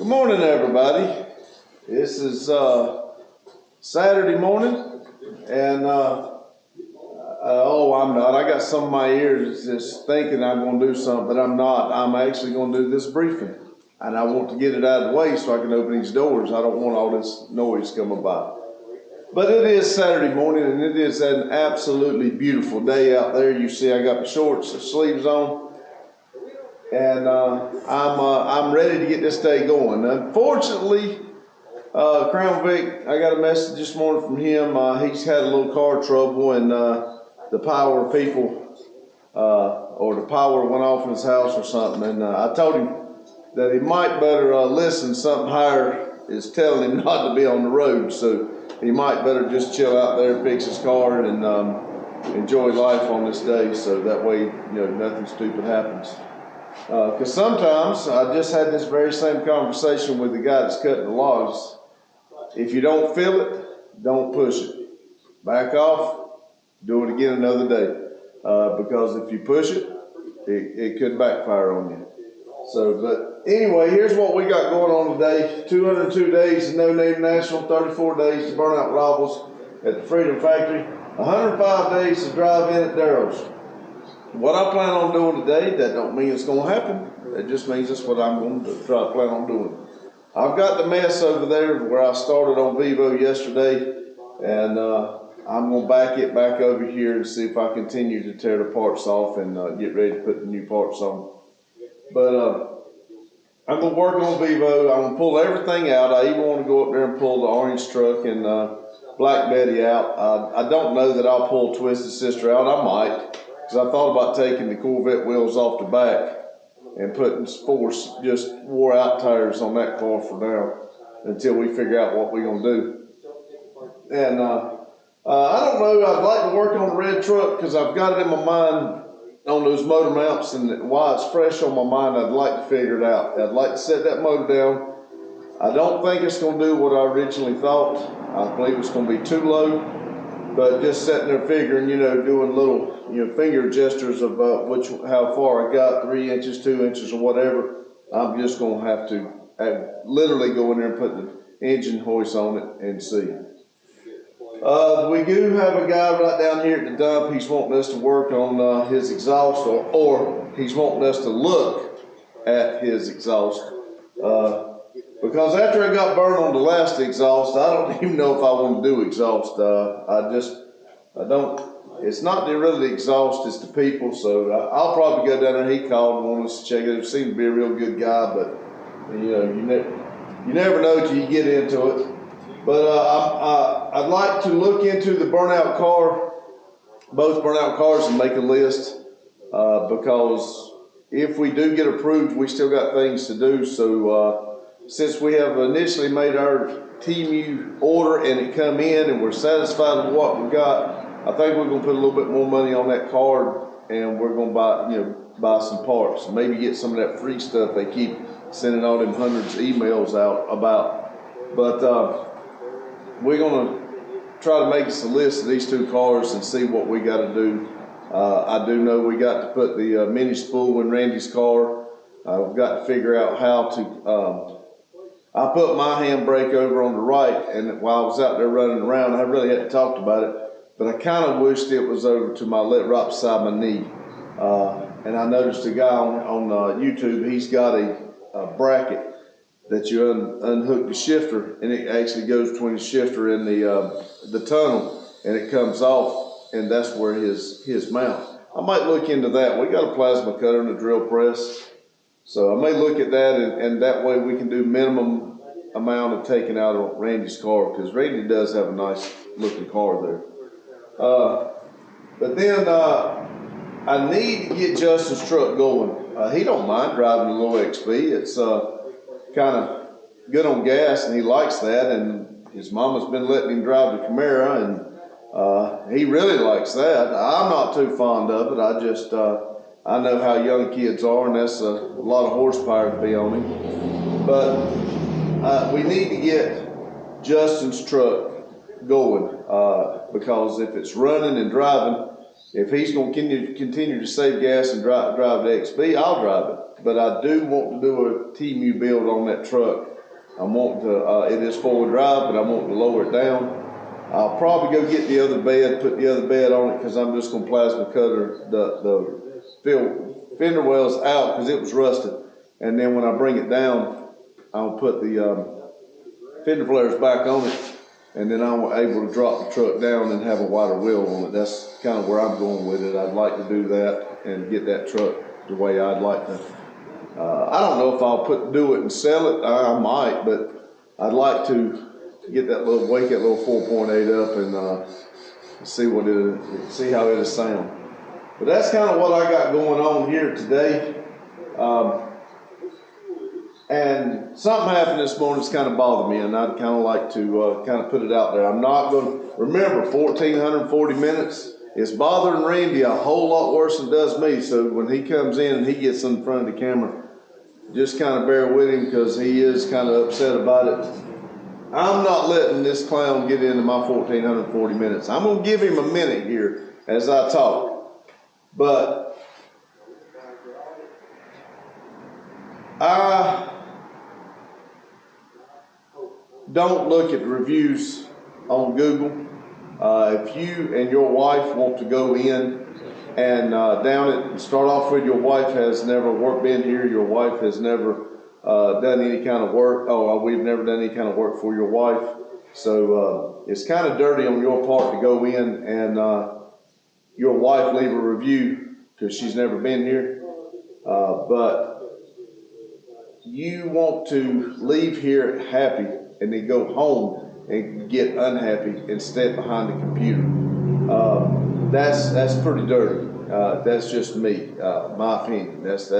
Good morning, everybody. This is Saturday morning, and oh, I'm not. I got some of my ears just thinking I'm going to do something, but I'm not. I'm actually going to do this briefing, and I want to get it out of the way so I can open these doors. I don't want all this noise coming by. But it is Saturday morning, and it is an absolutely beautiful day out there. You see, I got my shorts, the sleeves on. And I'm ready to get this day going. Unfortunately, Crown Vic, I got a message this morning from him. He's had a little car trouble, and the power people, or the power went off in his house or something. And I told him that he might better listen. Something higher is telling him not to be on the road, so he might better just chill out there, fix his car, and enjoy life on this day. So that way, you know, nothing stupid happens. Because sometimes, I just had this very same conversation with the guy that's cutting the logs. If you don't feel it, don't push it. Back off, do it again another day. Because if you push it, it could backfire on you. So, but anyway, here's what we got going on today. 202 days to No Name National, 34 days to burn out rivals at the Freedom Factory, 105 days to drive in at Darrell's. What I plan on doing today, that don't mean it's going to happen. It just means that's what I'm going to plan on doing. I've got the mess over there where I started on Vivo yesterday, and I'm going to back it back over here and see if I continue to tear the parts off and get ready to put the new parts on. But I'm going to work on Vivo. I'm going to pull everything out. I even want to go up there and pull the orange truck and Black Betty out. I don't know that I'll pull Twisted Sister out. I might. Because I thought about taking the Corvette wheels off the back and putting 4 just wore out tires on that car for now until we figure out what we're going to do. And I don't know, I'd like to work on the red truck because I've got it in my mind on those motor mounts, and while it's fresh on my mind, I'd like to figure it out. I'd like to set that motor down. I don't think it's going to do what I originally thought. I believe it's going to be too low. But just sitting there figuring, you know, doing little, you know, finger gestures of how far I got, 3 inches, 2 inches, or whatever. I'm just going to have to literally go in there and put the engine hoist on it and see. We do have a guy right down here at the dump. He's wanting us to work on his exhaust, or he's wanting us to look at his exhaust. Because after I got burned on the last exhaust, I don't even know if I want to do exhaust. I don't, it's not really the exhaust, it's the people. So I'll probably go down there. He called and wanted us to check it. He seemed to be a real good guy, but you know, you never know till you get into it. But I'd like to look into the burnout car, both burnout cars, and make a list, because if we do get approved, we still got things to do. So since we have initially made our TMU order and it come in and we're satisfied with what we got, I think we're going to put a little bit more money on that card, and we're going to buy some parts, maybe get some of that free stuff they keep sending all them hundreds of emails out about. But we're going to try to make us a list of these 2 cars and see what we got to do. I do know we got to put the mini spool in Randy's car. We've got to figure out how to. I put my handbrake over on the right, and while I was out there running around, I really hadn't talked about it, but I kind of wished it was over to my right beside my knee. And I noticed a guy on YouTube, he's got a bracket that you unhook the shifter, and it actually goes between the shifter and the tunnel, and it comes off, and that's where his mount. I might look into that. We got a plasma cutter and a drill press. So I may look at that, and that way we can do minimum amount of taking out of Randy's car, because Randy does have a nice looking car there. But then I need to get Justin's truck going. He don't mind driving the little XB. It's kind of good on gas, and he likes that. And his mama's been letting him drive the Camaro, and he really likes that. I'm not too fond of it. I know how young kids are, and that's a lot of horsepower to be on him. But we need to get Justin's truck going, because if it's running and driving, if he's going to continue to save gas and drive the XB, I'll drive it. but I do want to do a TMU build on that truck. I want to, it is 4-wheel drive, but I want to lower it down. I'll probably go get the other bed, put the other bed on it, because I'm just going to plasma cutter the fender wells out because it was rusted. And then when I bring it down, I'll put the fender flares back on it, and then I'm able to drop the truck down and have a wider wheel on it. That's kind of where I'm going with it. I'd like to do that and get that truck the way I'd like to. I don't know if I'll do it and sell it. I might, but I'd like to get that little, wake that little 4.8 up and see how it'll sound. But that's kind of what I got going on here today. And something happened this morning that's kind of bothered me, and I'd kind of like to kind of put it out there. I'm not going to, remember, 1,440 minutes. It's bothering Randy a whole lot worse than it does me. So when he comes in and he gets in front of the camera, just kind of bear with him because he is kind of upset about it. I'm not letting this clown get into my 1,440 minutes. I'm going to give him a minute here as I talk. But I don't look at reviews on Google. If you and your wife want to go in and down it and start off with, your wife has never been here, your wife has never done any kind of work. We've never done any kind of work for your wife. So it's kind of dirty on your part to go in and your wife leave a review because she's never been here. But you want to leave here happy and then go home and get unhappy and stay behind the computer. That's pretty dirty. That's just me, my opinion. That's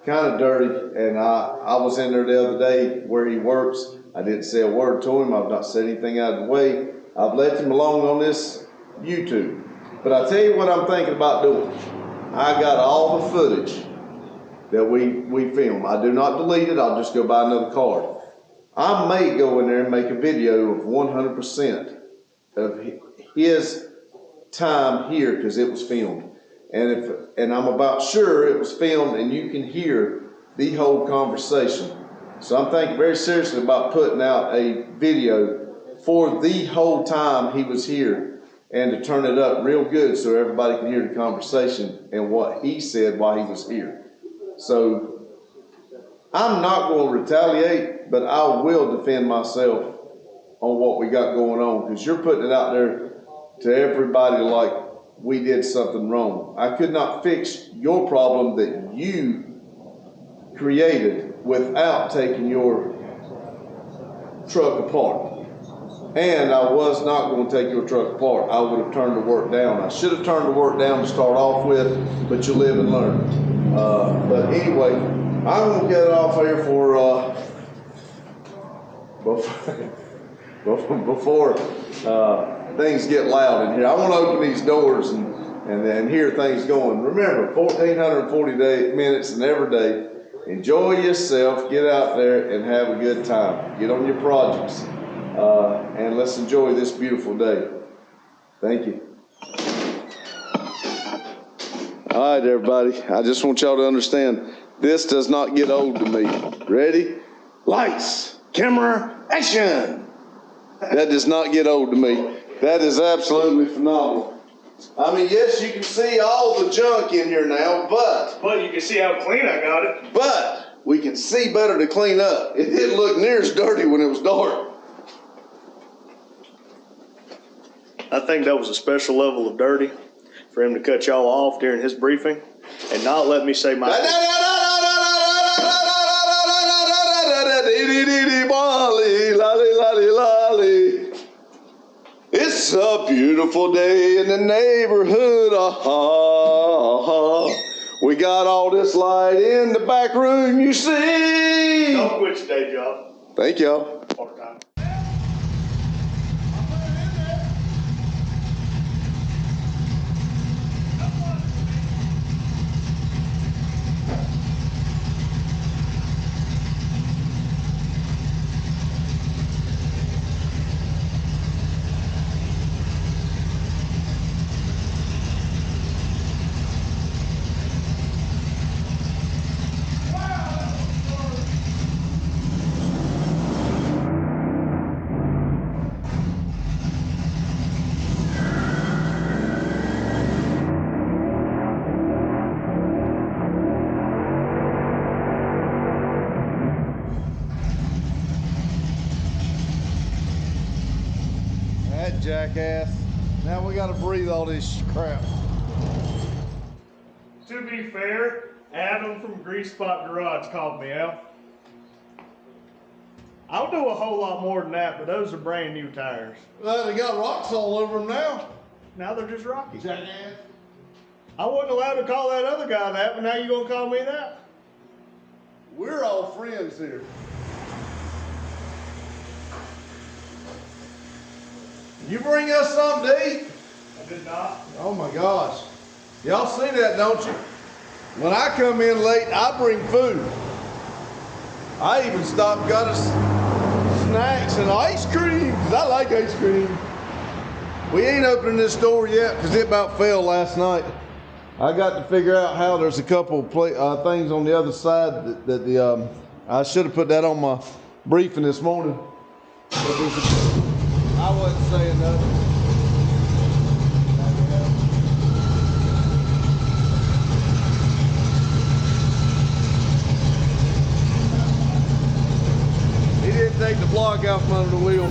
kind of dirty. And I was in there the other day where he works. I didn't say a word to him. I've not said anything out of the way. I've left him alone on this YouTube. But I tell you what I'm thinking about doing. I got all the footage that we film. I do not delete it. I'll just go buy another card. I may go in there and make a video of 100% of his time here because it was filmed. And I'm about sure it was filmed and you can hear the whole conversation. So I'm thinking very seriously about putting out a video for the whole time he was here and to turn it up real good so everybody can hear the conversation and what he said while he was here. So I'm not going to retaliate, but I will defend myself on what we got going on because you're putting it out there to everybody like we did something wrong. I could not fix your problem that you created without taking your truck apart. And I was not going to take your truck apart. I would have turned the work down. I should have turned the work down to start off with, but you live and learn. But anyway, I'm going to get off here before things get loud in here. I want to open these doors and then hear things going. Remember, 1,440 minutes in every day. Enjoy yourself. Get out there and have a good time. Get on your projects. And let's enjoy this beautiful day. Thank you. All right, everybody. I just want y'all to understand, this does not get old to me. Ready? Lights, camera, action. That does not get old to me. That is absolutely phenomenal. I mean, yes, you can see all the junk in here now, but you can see how clean I got it. But we can see better to clean up. It didn't look near as dirty when it was dark. I think that was a special level of dirty for him to cut y'all off during his briefing and not let me say my. It's a beautiful day in the neighborhood. We got all this light in the back room, you see. Don't quit your day job. Thank y'all. Part-time. That jackass. Now we gotta breathe all this crap. To be fair, Adam from Grease Spot Garage called me out. I'll do a whole lot more than that, but those are brand new tires. Well, they got rocks all over them now. Now they're just rocky. Jackass. I wasn't allowed to call that other guy that, but now you gonna call me that? We're all friends here. You bring us something to eat? I did not. Oh my gosh. Y'all see that, don't you? When I come in late, I bring food. I even stopped, got us snacks and ice cream, because I like ice cream. We ain't opening this door yet, because it about fell last night. I got to figure out how there's a couple things on the other side that I should have put that on my briefing this morning. But I wasn't saying nothing. He didn't take the block out from under the wheel.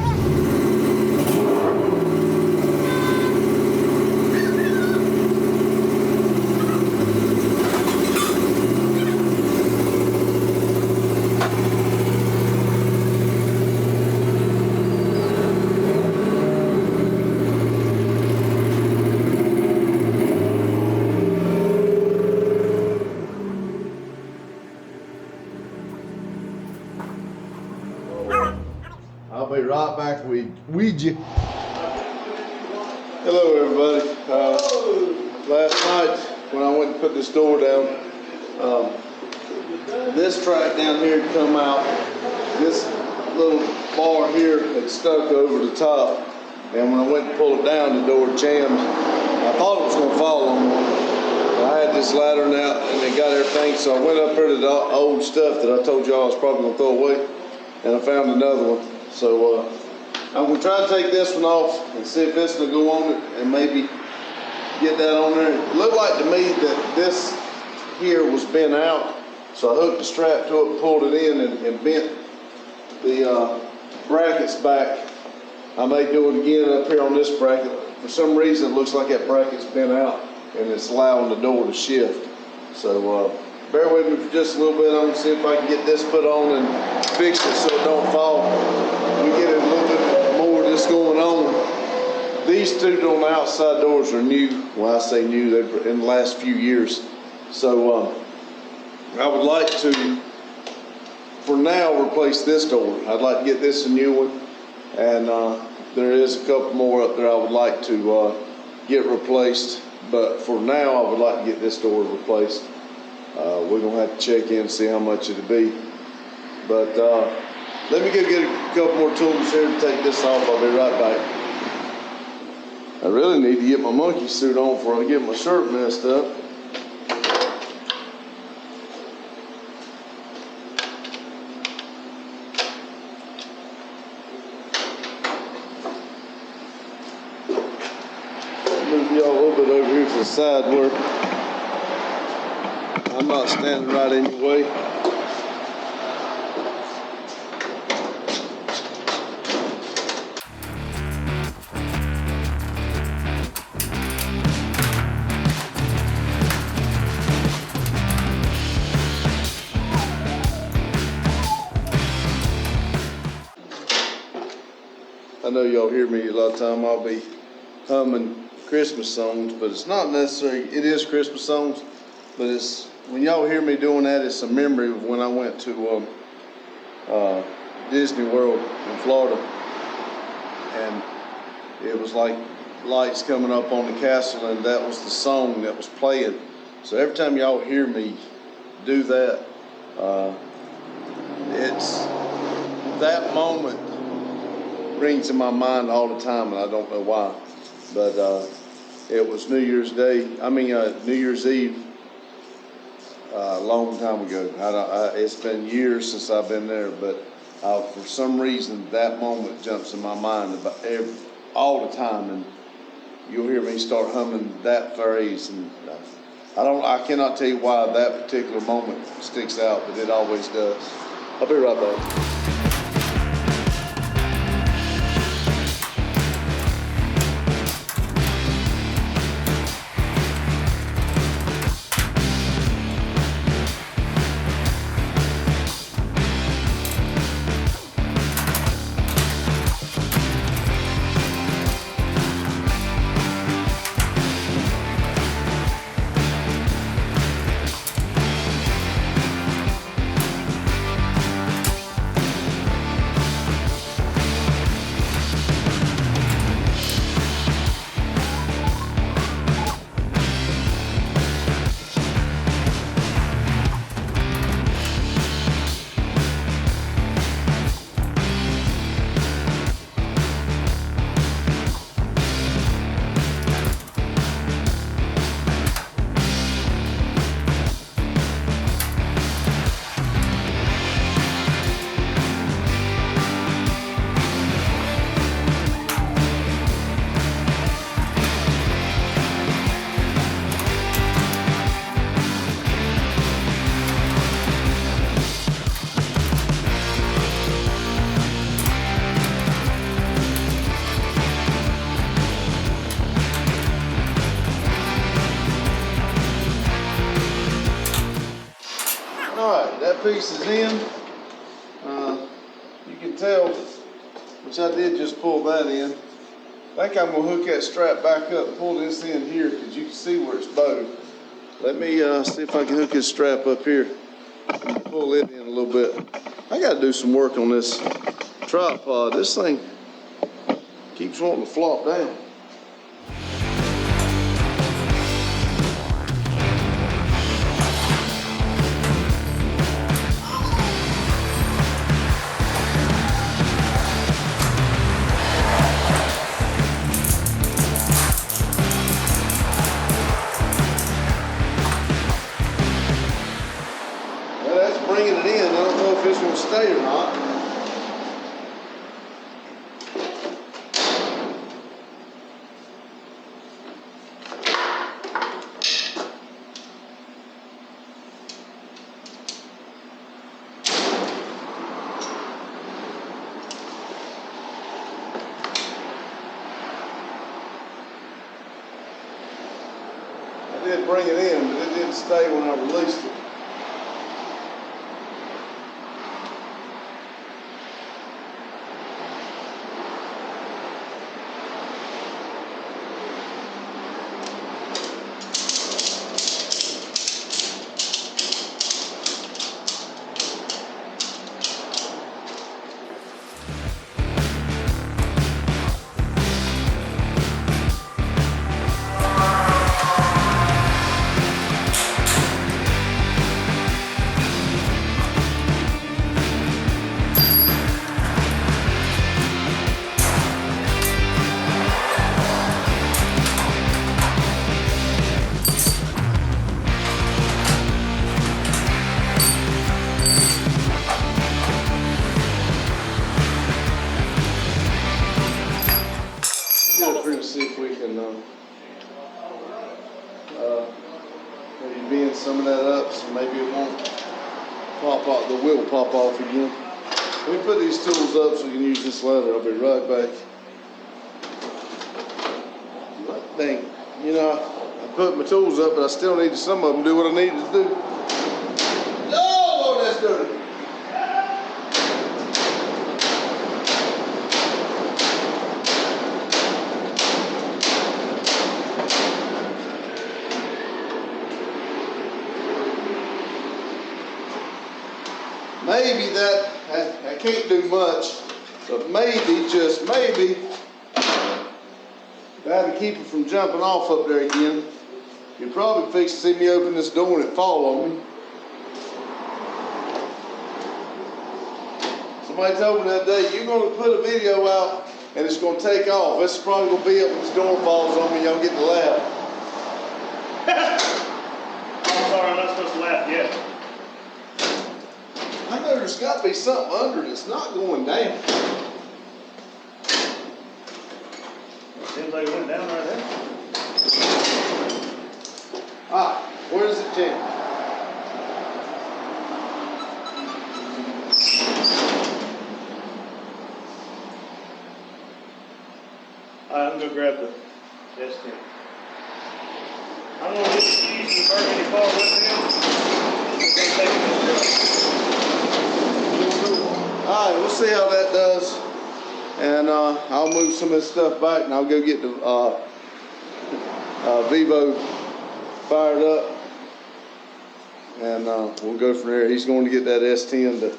I'll be right back with you. Hello, everybody. Last night when I went to put this door down, this track down here had come out. This little bar here had stuck over the top, and when I went to pull it down, the door jammed. I thought it was going to fall on me. I had this ladder out, and it got everything, so I went up here to the old stuff that I told y'all I was probably going to throw away, and I found another one. So I'm gonna try to take this one off and see if this will go on it and maybe get that on there. It looked like to me that this here was bent out, so I hooked the strap to it, pulled it in, and bent the brackets back. I may do it again up here on this bracket. For some reason, it looks like that bracket's bent out and it's allowing the door to shift. So bear with me for just a little bit. I'm gonna see if I can get this put on and fix it so it don't fall. We get a little bit more of this going on. These two on the outside doors are new. Well, I say new, they're in the last few years. So I would like to, for now, replace this door. I'd like to get this a new one. And there is a couple more up there I would like to get replaced. But for now, I would like to get this door replaced. We're gonna have to check in and see how much it'll be. But let me go get a couple more tools here to take this off. I'll be right back. I really need to get my monkey suit on before I get my shirt messed up. Move y'all a little bit over here to the side where I'm not standing right in your way. I know y'all hear me a lot of time. I'll be humming Christmas songs, but it's not necessarily, it is Christmas songs, but it's, when y'all hear me doing that, it's a memory of when I went to Disney World in Florida, and it was like lights coming up on the castle, and that was the song that was playing. So every time y'all hear me do that, it's that moment rings in my mind all the time, and I don't know why. But it was New Year's Day. New Year's Eve. A long time ago. It's been years since I've been there, but for some reason that moment jumps in my mind about all the time, and you'll hear me start humming that phrase, and I cannot tell you why that particular moment sticks out, but it always does. I'll be right back. pieces in. You can tell, which I did just pull that in. I think I'm gonna hook that strap back up and pull this in here because you can see where it's bowed. Let me see if I can hook this strap up here and pull it in a little bit. I gotta do some work on this tripod. This thing keeps wanting to flop down. Bringing it in. I don't know if it's going to stay or not. I did bring it in, but it didn't stay when I released it. See if we can maybe bend some of that up so maybe it won't pop off, the wheel pop off again. Let me put these tools up so we can use this ladder. I'll be right back. Dang, you know, I put my tools up, but I still need some of them to do what I need to do. Oh, that's dirty. Maybe that, I can't do much, but maybe, just maybe, that'll keep it from jumping off up there again. You'll probably fix to see me open this door and it fall on me. Somebody told me the other day, you're going to put a video out and it's going to take off. This is probably going to be up when this door falls on me, y'all get to laugh. I'm sorry, I'm not supposed to laugh yet. I know there's got to be something under it. It's not going down. Seems like it went down right there. Alright, where does it jam? Alright, I'm going to grab the desk here. I'm going to get the keys and burn any far with Alright, we'll see how that does. And I'll move some of this stuff back and I'll go get the Vivo fired up. And we'll go from there. He's going to get that S10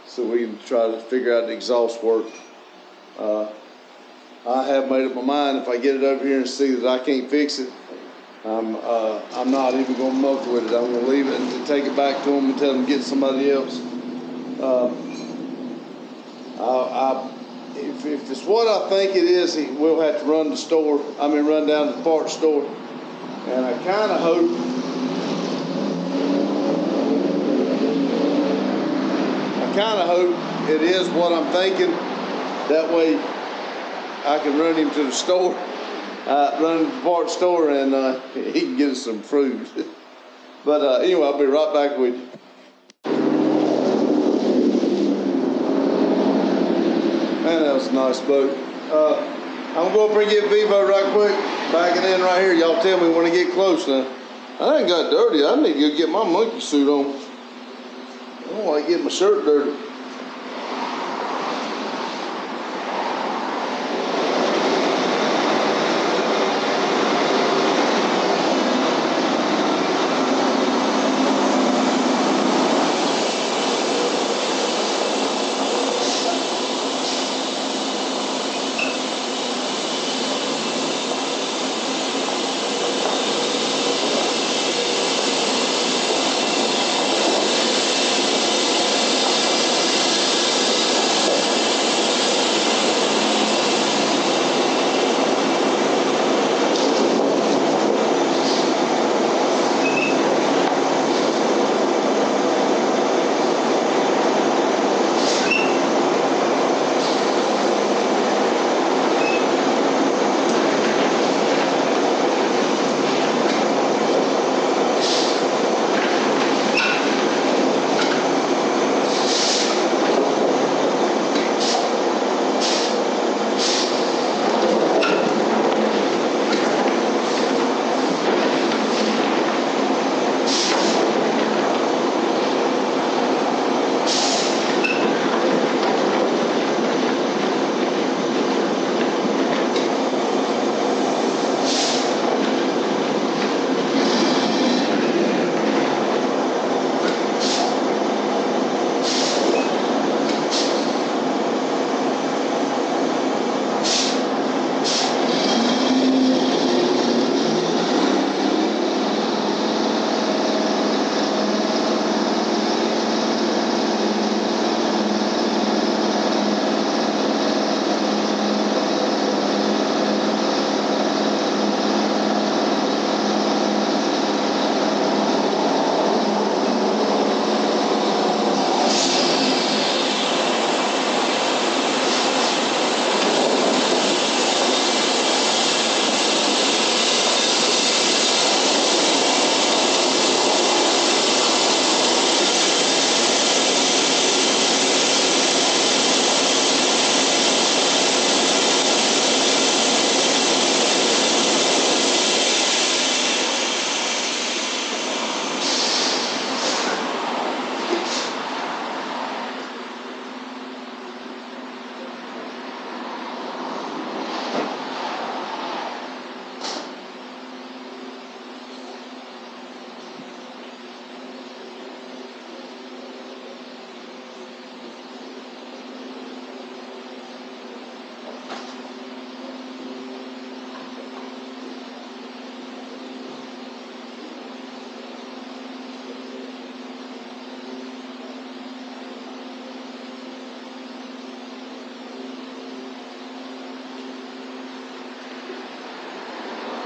so we can try to figure out the exhaust work. I have made up my mind if I get it over here and see that I can't fix it, I'm not even going to muck with it. I'm going to leave it and take it back to them and tell them to get somebody else. If it's what I think it is, we'll have to run down to the parts store. And I kind of hope it is what I'm thinking. That way I can run him to the store, run to the parts store, and he can get us some fruit. But anyway, I'll be right back with you. Man, that was a nice boat. I'm going to bring you a Vivo right quick. Backing in right here. Y'all tell me when I get close now. I ain't got dirty. I need to go get my monkey suit on. don't want to get my shirt dirty.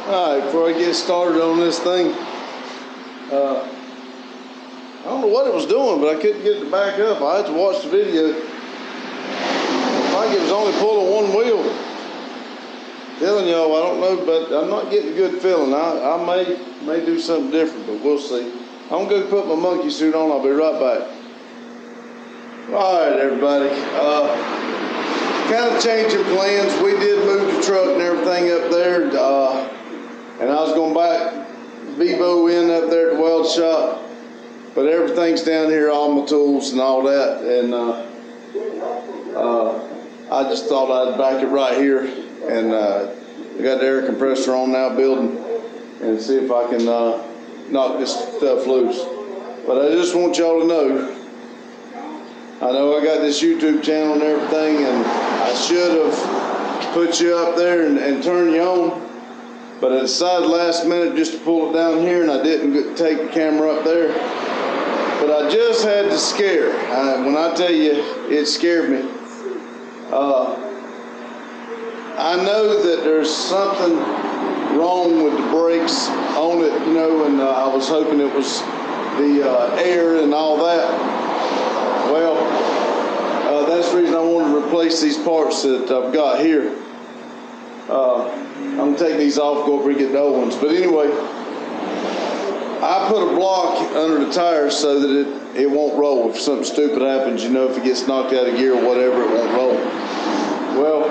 Alright, before I get started on this thing, I don't know what it was doing, but I couldn't get it to back up. I had to watch the video. Like it was only pulling one wheel. Telling y'all, I don't know, but I'm not getting a good feeling. I may do something different, but we'll see. I'm gonna go put my monkey suit on. I'll be right back. Alright, everybody. Kind of changing plans. We did move the truck and everything up there. And I was going back Vivo in up there at the weld shop, but everything's down here, all my tools and all that, and I just thought I'd back it right here, and I got the air compressor on now building, and see if I can knock this stuff loose. But I just want y'all to know, I know I got this YouTube channel and everything, and I should have put you up there and turned you on. But I decided last minute just to pull it down here, and I didn't take the camera up there. But I just had to scare. When I tell you, it scared me. I know that there's something wrong with the brakes on it, you know, and I was hoping it was the air and all that. Well, that's the reason I wanted to replace these parts that I've got here. I'm gonna take these off, go over and get the old ones. But anyway, I put a block under the tires so that it won't roll. If something stupid happens, you know, if it gets knocked out of gear or whatever, it won't roll. Well,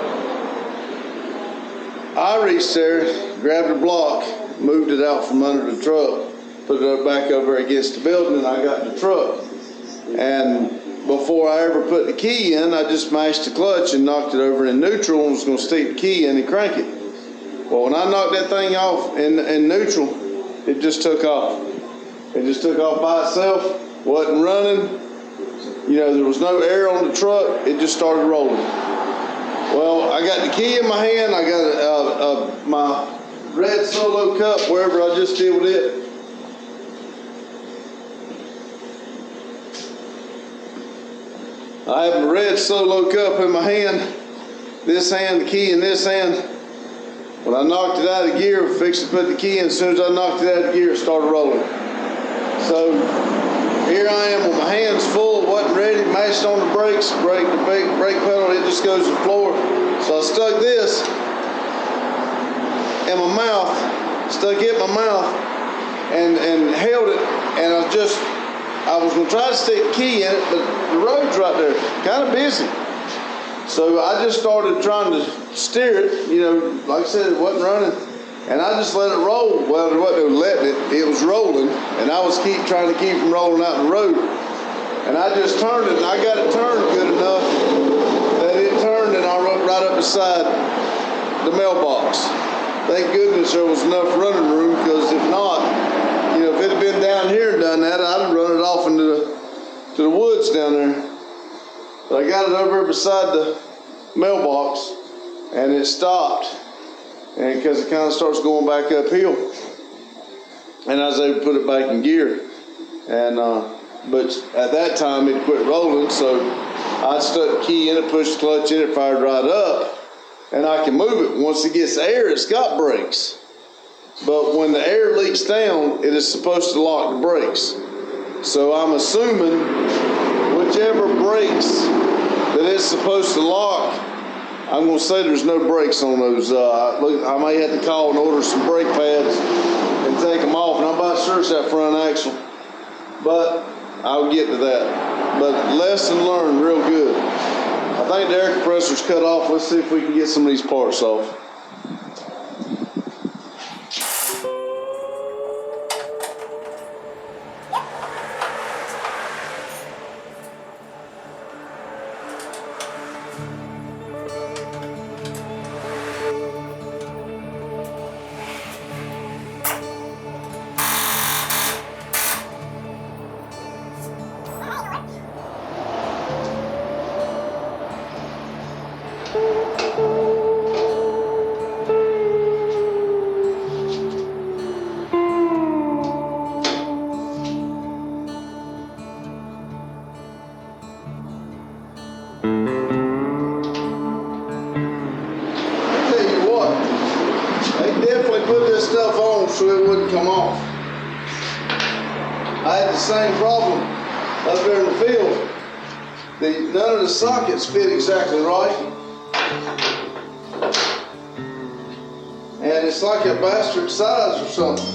I reached there, grabbed a block, moved it out from under the truck, put it up back over against the building, and I got in the truck. And before I ever put the key in, I just mashed the clutch and knocked it over in neutral and was gonna stick the key in and crank it. Well, when I knocked that thing off in neutral, it just took off. It just took off by itself, wasn't running. You know, there was no air on the truck, it just started rolling. Well, I got the key in my hand, I got my red Solo cup, wherever I just did with it. I have a red Solo cup in my hand, this hand, the key in this hand. When I knocked it out of gear, fixed to put the key in, as soon as I knocked it out of gear, it started rolling. So here I am with my hands full, wasn't ready, mashed on the brakes, the brake pedal, it just goes to the floor. So I stuck this in my mouth, stuck it in my mouth, and held it, and I was gonna try to stick the key in it, but the road's right there, kind of busy. So I just started trying to steer it, you know, like I said, it wasn't running, and I just let it roll. Well, there wasn't no letting it, it was rolling, and I was trying to keep it from rolling out the road. And I just turned it, and I got it turned good enough that it turned, and I rode right up beside the mailbox. Thank goodness there was enough running room, because if not, you know, if it had been down here and done that, I'd have run it off into the woods down there. But I got it over beside the mailbox, and it stopped, and because it kind of starts going back uphill, and I was able to put it back in gear. And but at that time it quit rolling, so I stuck the key in it, pushed the clutch in it, fired right up, and I can move it. Once it gets air, it's got brakes. But when the air leaks down, it is supposed to lock the brakes. So I'm assuming whichever brakes that it's supposed to lock, I'm gonna say there's no brakes on those. I may have to call and order some brake pads and take them off, and I'm about sure it's that front axle. But I'll get to that. But lesson learned real good. I think the air compressor's cut off. Let's see if we can get some of these parts off. Stuff on so it wouldn't come off. I had the same problem up there in the field. None of the sockets fit exactly right. And it's like a bastard size or something.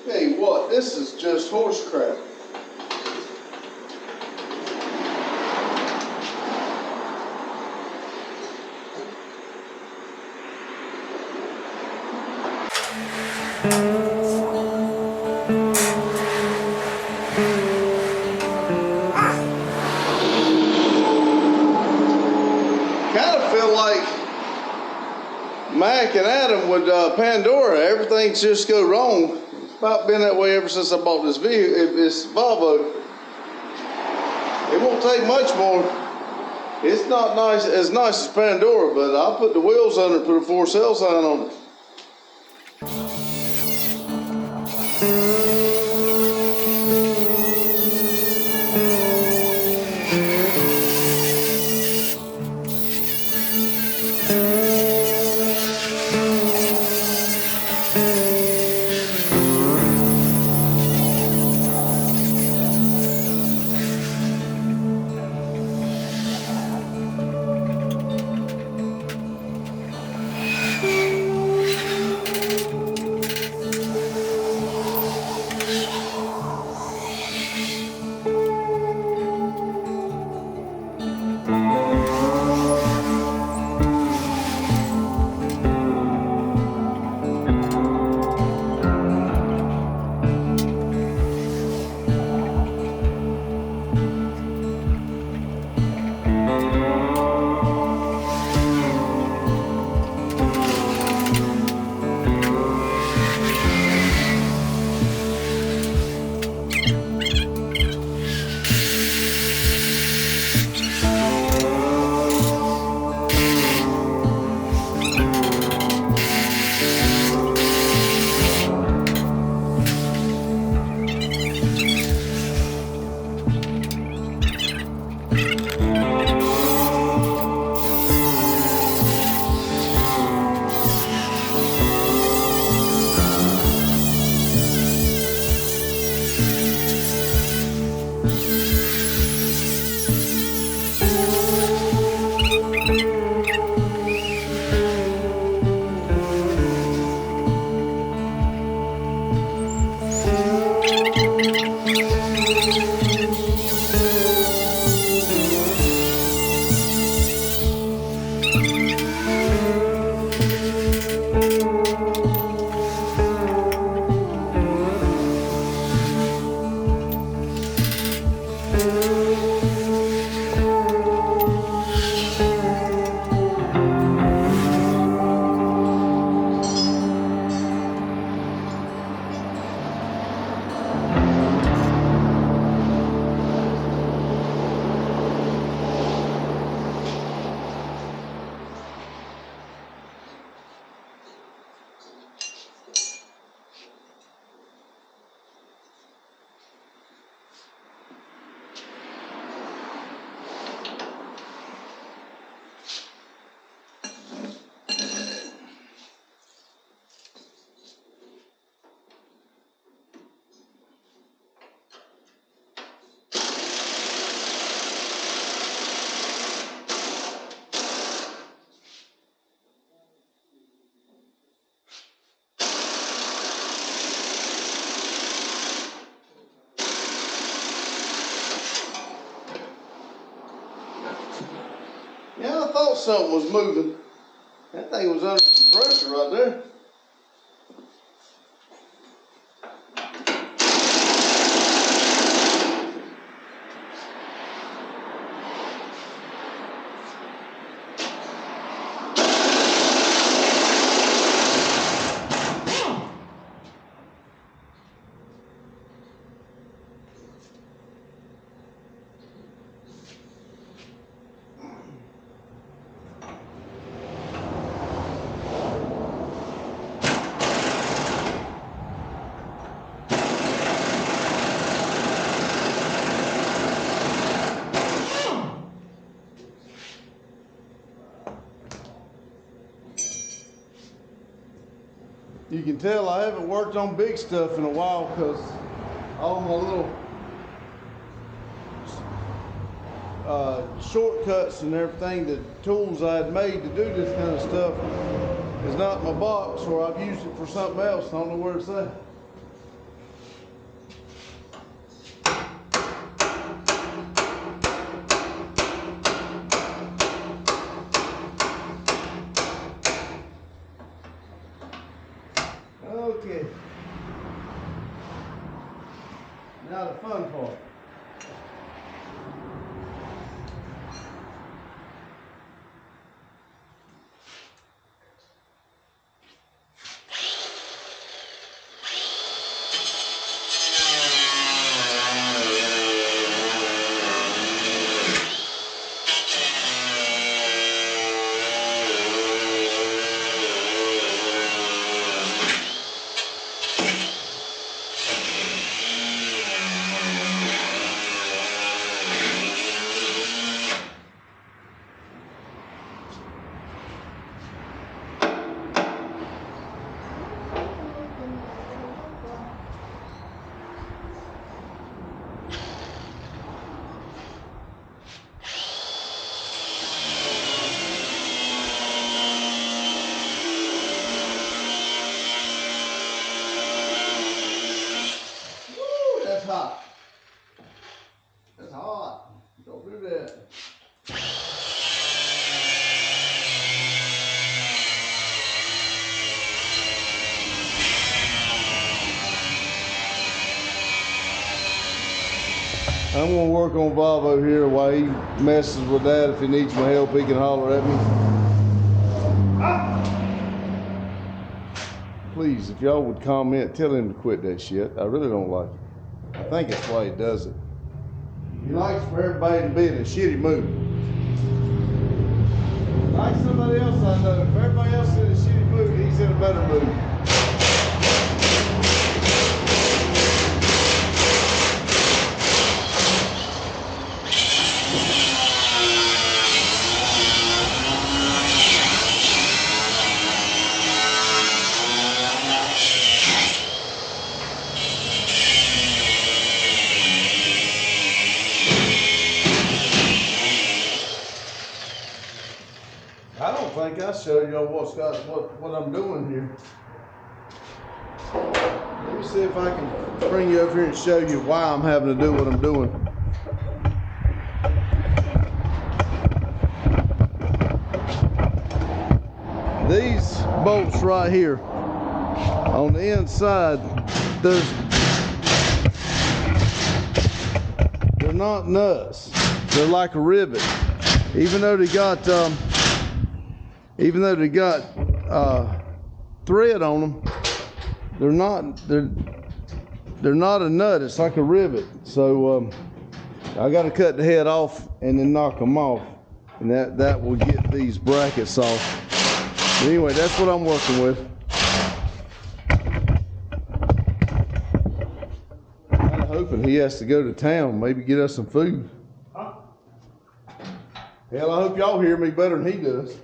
Hey, what? This is just horse crap. Kind of feel like Mac and Adam with Pandora. Everything just go wrong. It's about been that way ever since I bought this vehicle, this Volvo. It won't take much more. It's not as nice as Pandora, but I'll put the wheels under and put a for sale sign on it. Yeah, I thought something was moving. That thing was under some pressure right there. You can tell I haven't worked on big stuff in a while because all my little shortcuts and everything, the tools I had made to do this kind of stuff is not in my box, or I've used it for something else. I don't know where it's at. Okay. Now the fun part. That's hot. That's hot. Don't do that. I'm gonna work on Volvo here while he messes with that. If he needs my help, he can holler at me. Please, if y'all would comment, tell him to quit that shit. I really don't like it. I think that's why he does it. He likes for everybody to be in a shitty mood. Like somebody else I know, if everybody else is in a shitty mood, he's in a better mood. I don't think I showed y'all what I'm doing here. Let me see if I can bring you over here and show you why I'm having to do what I'm doing. These bolts right here on the inside, they're not nuts. They're like a rivet. Even though they got thread on them, they're not a nut. It's like a rivet. So I got to cut the head off and then knock them off, and that will get these brackets off. But anyway, that's what I'm working with. I'm hoping he has to go to town, maybe get us some food. Hell, I hope y'all hear me better than he does.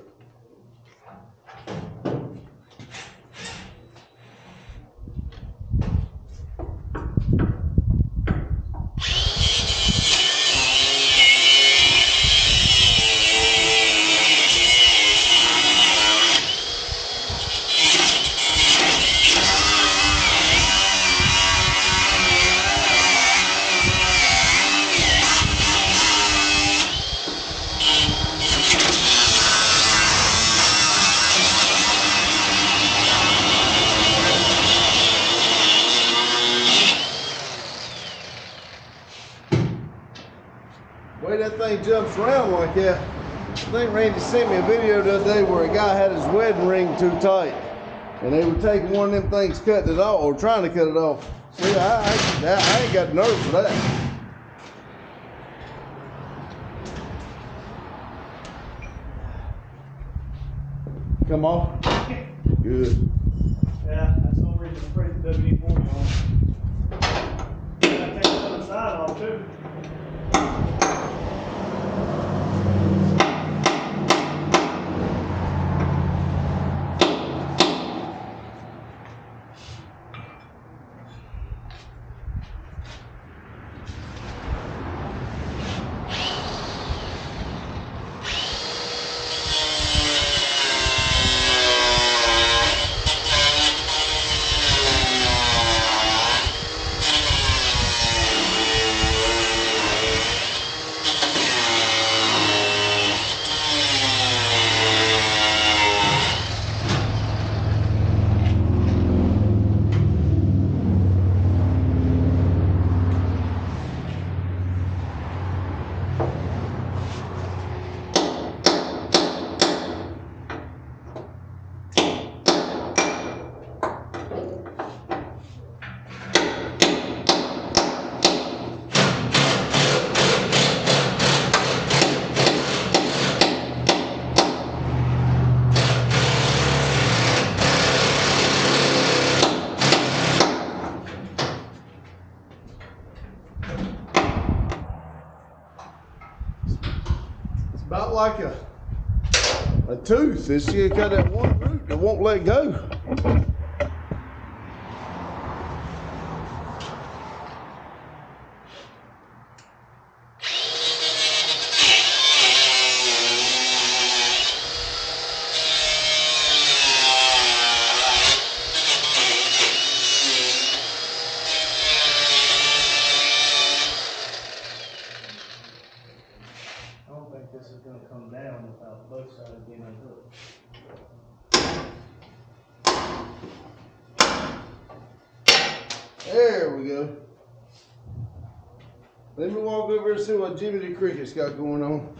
The way that thing jumps around like that, I think Randy sent me a video the other day where a guy had his wedding ring too tight, and they were taking one of them things, cutting it off, or trying to cut it off. See, I ain't got the nerve for that. Come on. Good. Yeah, that's the only reason I'm afraid the WD-40 on. I take the other side off too. About like a tooth. It's got that one root that won't let go. I don't think this is going to come down without both sides being unhooked. There we go. Let me walk over and see what Jimmy the Cricket's got going on.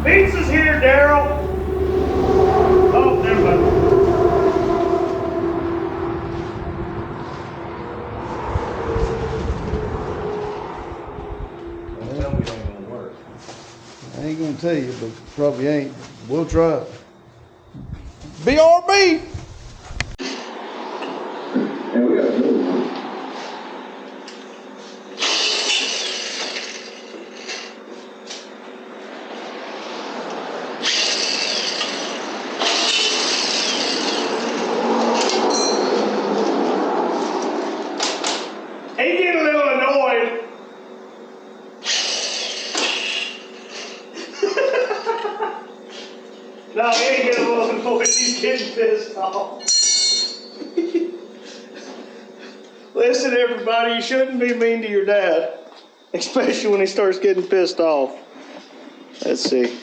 Pizza's here, Daryl. Oh, there, buddy. Tell me it ain't gonna work. I ain't gonna tell you, but probably ain't. We'll try. BRB! And we got to do it. No, he ain't getting a little noise. He's getting pissed off. Listen, everybody, you shouldn't be mean to your dad, especially when he starts getting pissed off. Let's see.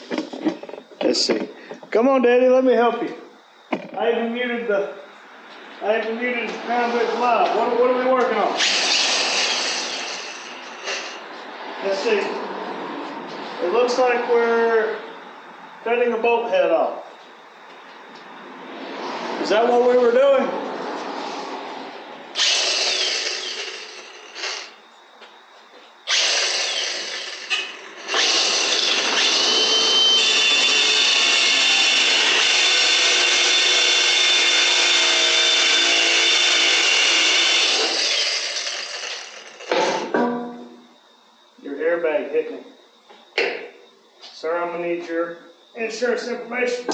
Let's see. Come on, Daddy, let me help you. I even muted the convict live. What are we working on? Let's see. It looks like we're cutting a bolt head off. Is that what we were doing? Your airbag hit me. Sir, I'm gonna need your insurance information.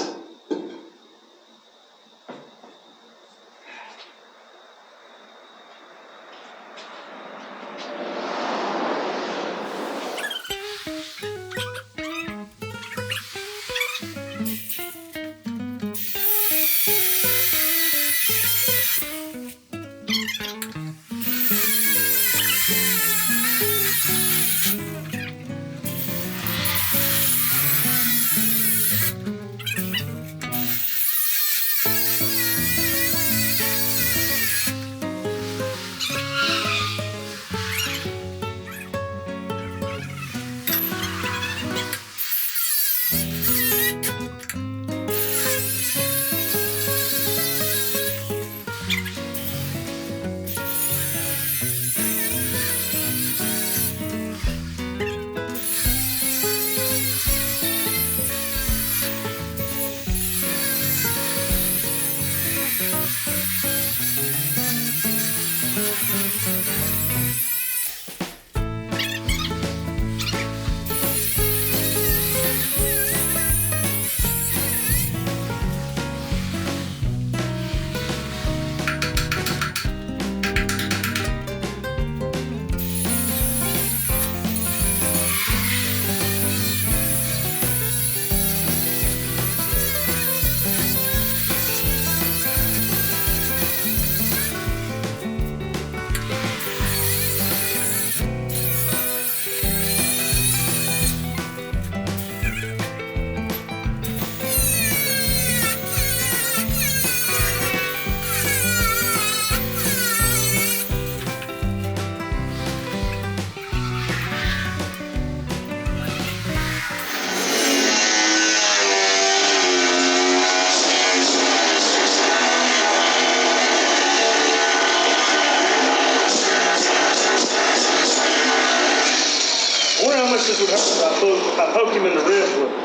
I poke him in the ribs with it.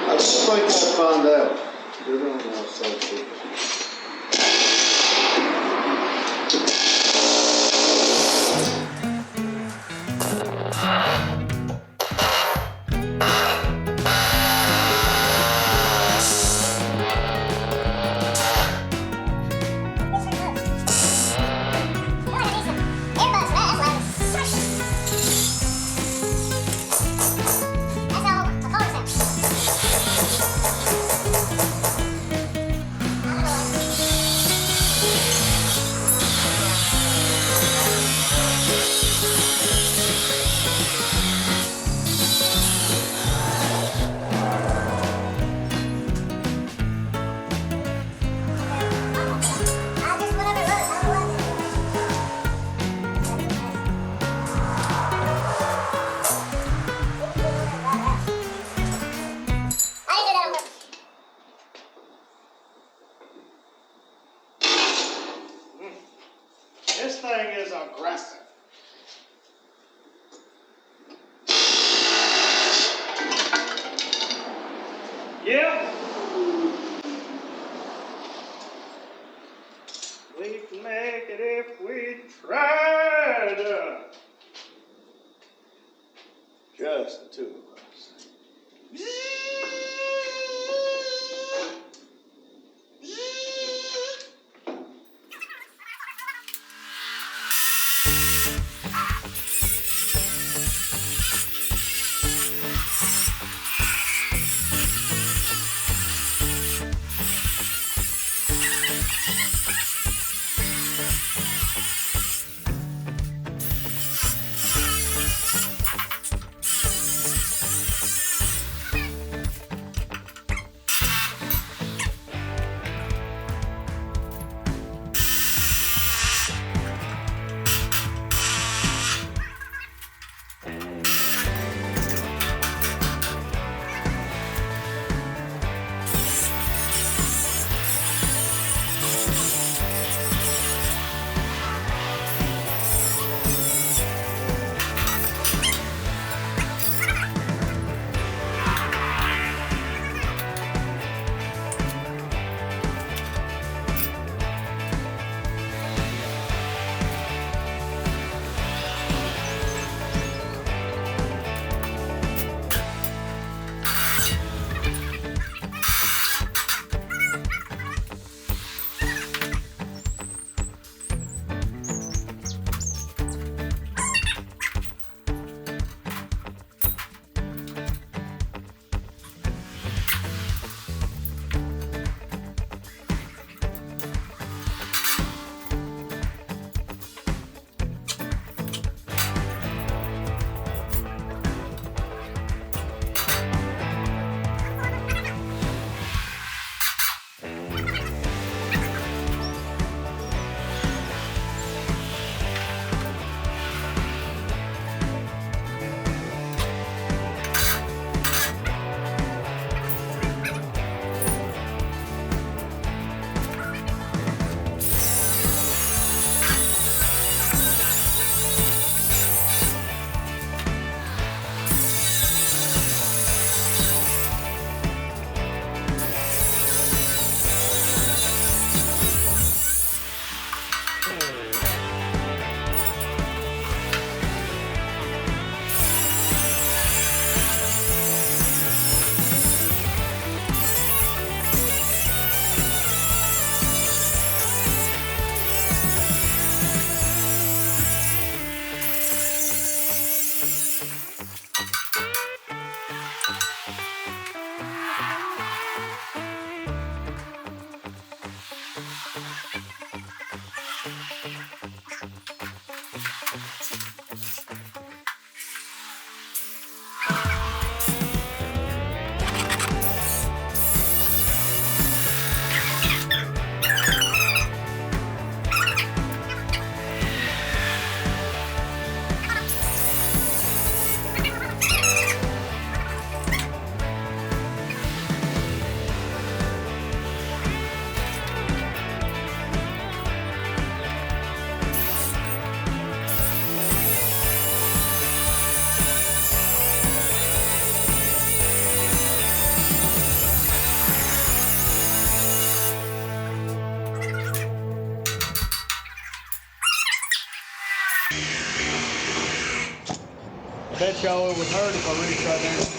I just think I'll find out. They're gonna know something. This thing is aggressive. Yep. We can make it if we tried. Just the two of us. bet y'all it would hurt if I reached right there.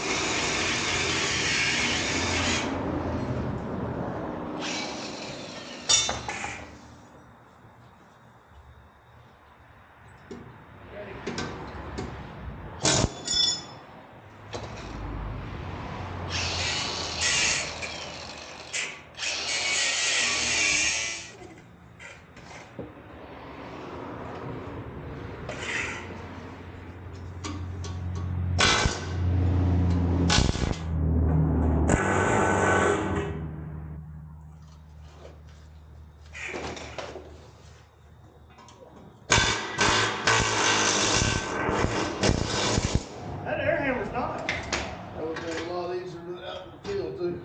That air hammer's nice. That would be a lot easier than out in the field too.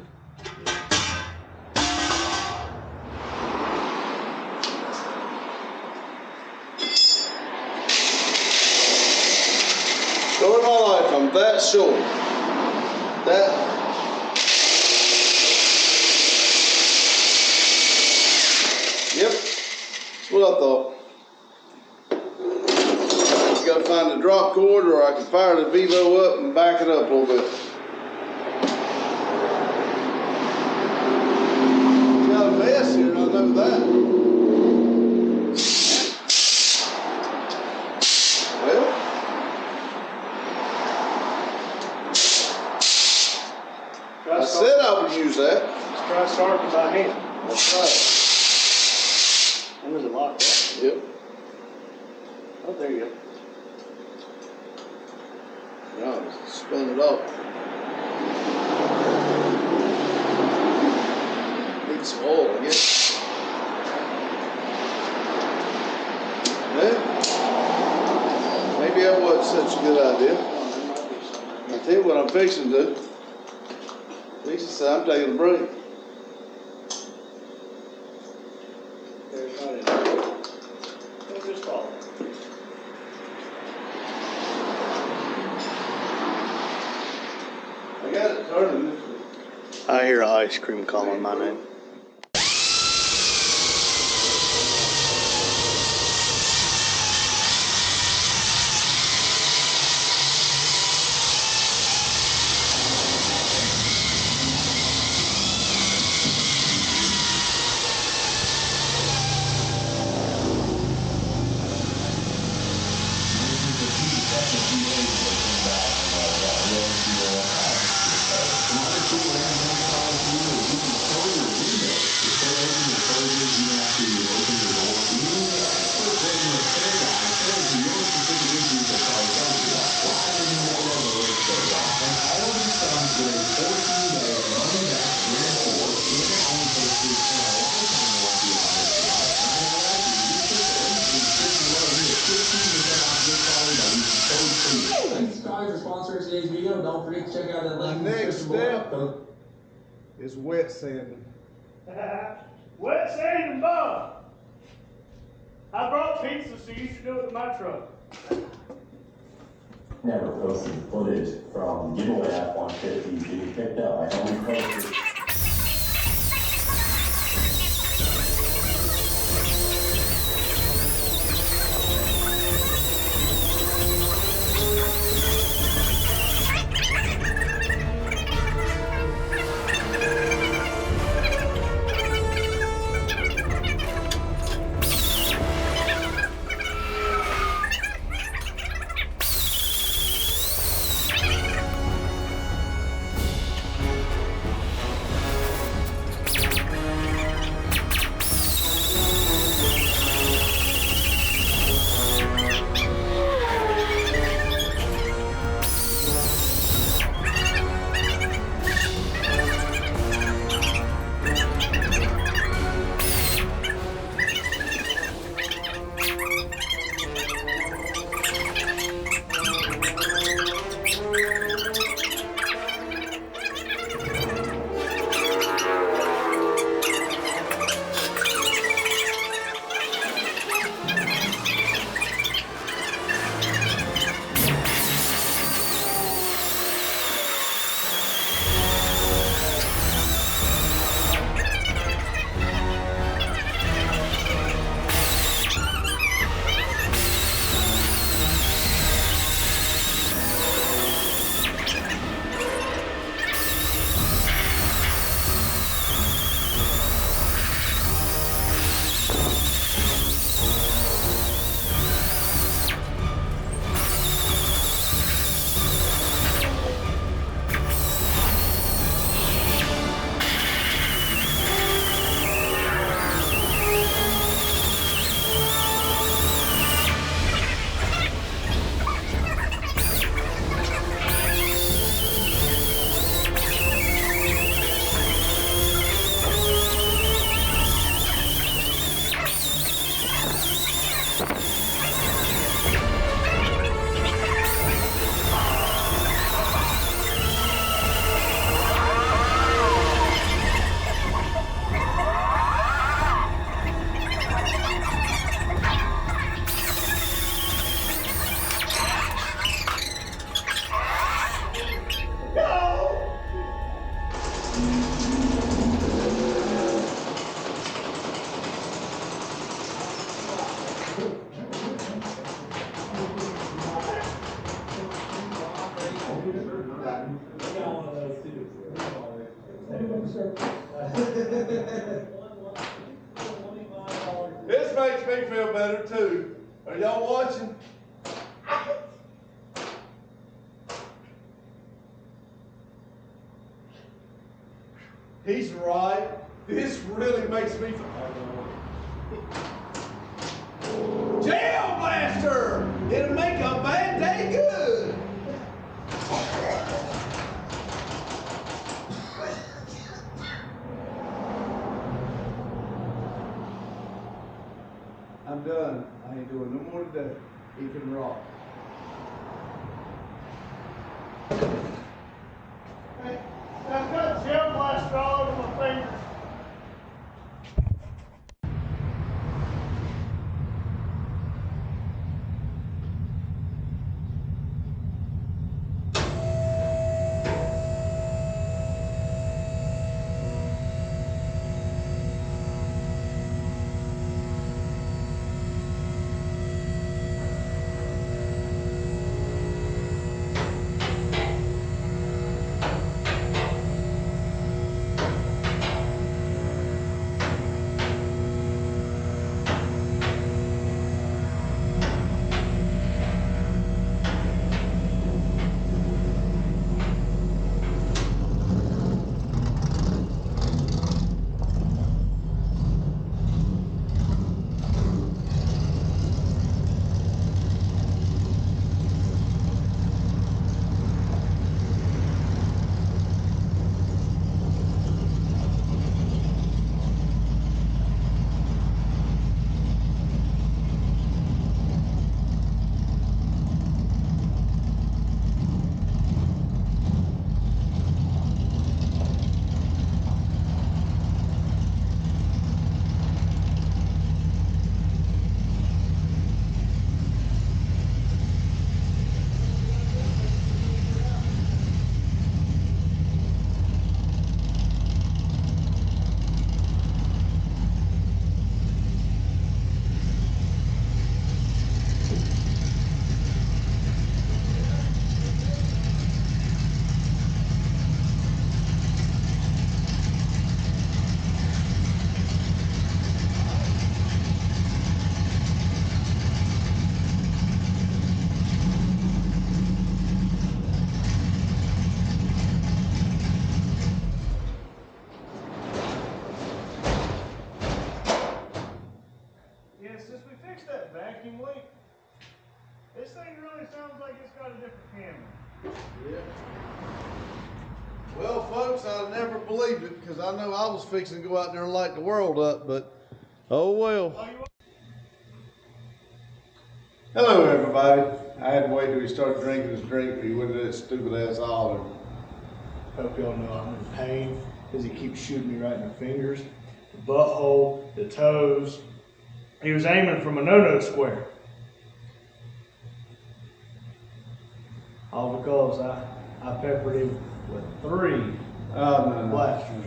Story of my life, I'm that short. That. Yep, that's what I thought. You gotta find the drop cord, or I can fire the Vivo up and back it up a little bit. Got a mess here, I know that. Well, I said I would use that. Let's try starting by hand. That's right. When does it lock up? Yep. Oh, there you go. No, spin it up. Need some oil, I guess. Yeah. Maybe that wasn't such a good idea. I'll tell you what I'm fixing to do. Fixing to say I'm taking a break. There's not any. We'll just follow. I got it turning. I hear ice cream calling my name. Thanks guys for sponsoring today's video. Don't forget to check out that link in the Next description step below. is wet sanding. Wet sanding, Bob. I brought pizza, so you should do it in my truck. Never posted footage from giveaway F-150 being picked up. I only posted. me feel better too. Are y'all watching? He's right. This really makes me feel. Jail blaster! It'll make a bad day good. I'm done. I ain't doing no more today. He can rock. Hey, I've got gel blaster all over my fingers. Since we fixed that vacuum leak, this thing really sounds like it's got a different camera. Yeah. Well, folks, I never believed it because I know I was fixing to go out there and light the world up, but oh well. Hello, everybody. I had to wait till he started drinking his drink, but he went to that stupid ass holler. Hope y'all know I'm in pain because he keeps shooting me right in the fingers, the butthole, the toes. He was aiming from a no-no square. All because I peppered him with 3 blasters.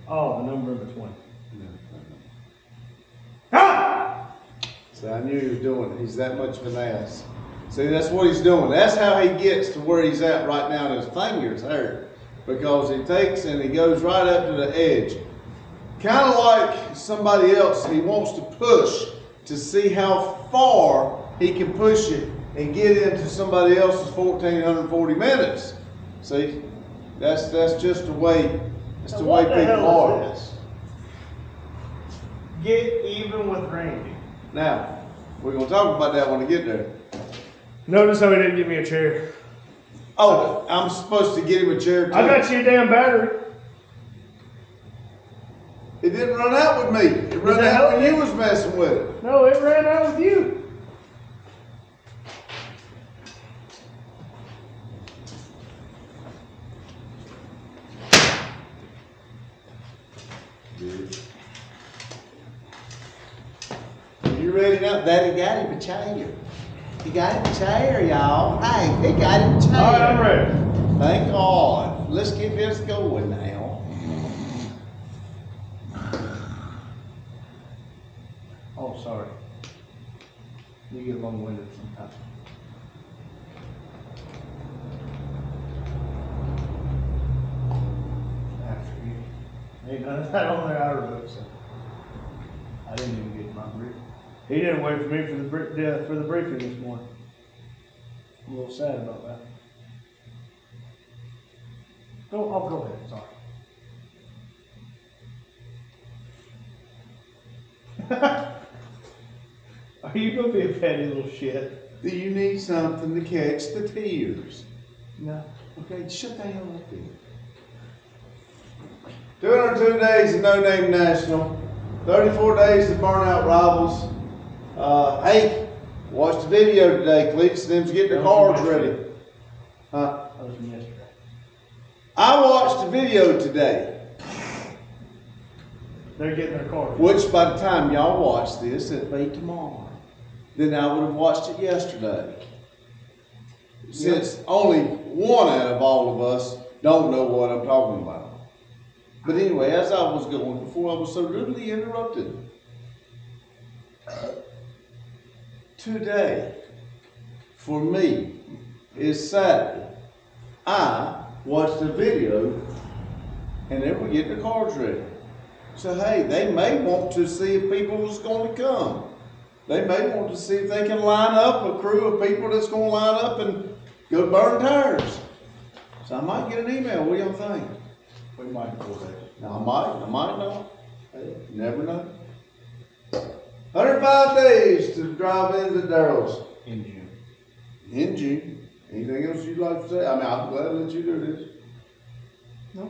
Oh, the number in between. Ah! See, I knew he was doing it. He's that much of an ass. See, that's what he's doing. That's how he gets to where he's at right now. His fingers hurt because he takes and he goes right up to the edge. Kind of like somebody else, he wants to push to see how far he can push it and get into somebody else's 1,440 minutes. See, that's just the way, that's the way people are. This? Get even with Randy. Now, we're gonna talk about that when we get there. Notice how he didn't give me a chair. Oh, I'm supposed to get him a chair too. I got you a damn battery. It didn't run out with me. It ran out when you was messing with it. No, it ran out with you. You ready now? Daddy got him a chair. He got him a chair, y'all. Hey, he got him a chair. All right, I'm ready. Thank God. Let's get this going now. Oh, sorry. You get long-winded sometimes. After you. Ain't none of that on there I wrote, so I didn't even He didn't wait for me for the briefing this morning. I'm a little sad about that. I'll go ahead, sorry. Are you gonna be a petty little shit? Do you need something to catch the tears? No. Okay, shut the hell up then. 202 days of No Name National, 34 days of Burnout Rivals. Hey, watched the video today. Cletus and them's getting their cars ready. Huh? That was from yesterday. I watched the video today, They're getting their cars. which by the time y'all watch this, it'll be tomorrow. Then I would have watched it yesterday. Since only one out of all of us don't know what I'm talking about. But anyway, as I was going, before I was so rudely interrupted, today, for me, is Saturday. I watched the video and they were getting the cards ready. So hey, they may want to see if people is going to come. They may want to see if they can line up a crew of people that's going to line up and go burn tires. So I might get an email. What do y'all think? We might pull that. Now, I might not. Hey, you never know. 105 days to drive into Daryl's. In June. In June. Anything else you'd like to say? I mean, I'm glad to let you do this. No.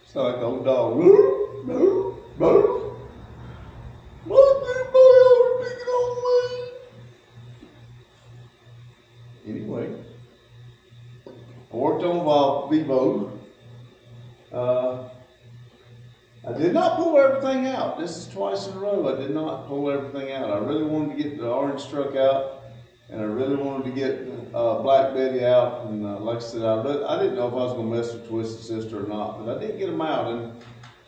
It's like the old dog. What big boy always picking on me? Anyway, I worked on Vivo. I did not pull everything out. This is twice in a row. I did not pull everything out. I really wanted to get the orange truck out, and I really wanted to get Black Betty out. And like I said, I didn't know if I was going to mess with Twisted Sister or not, but I did get them out. And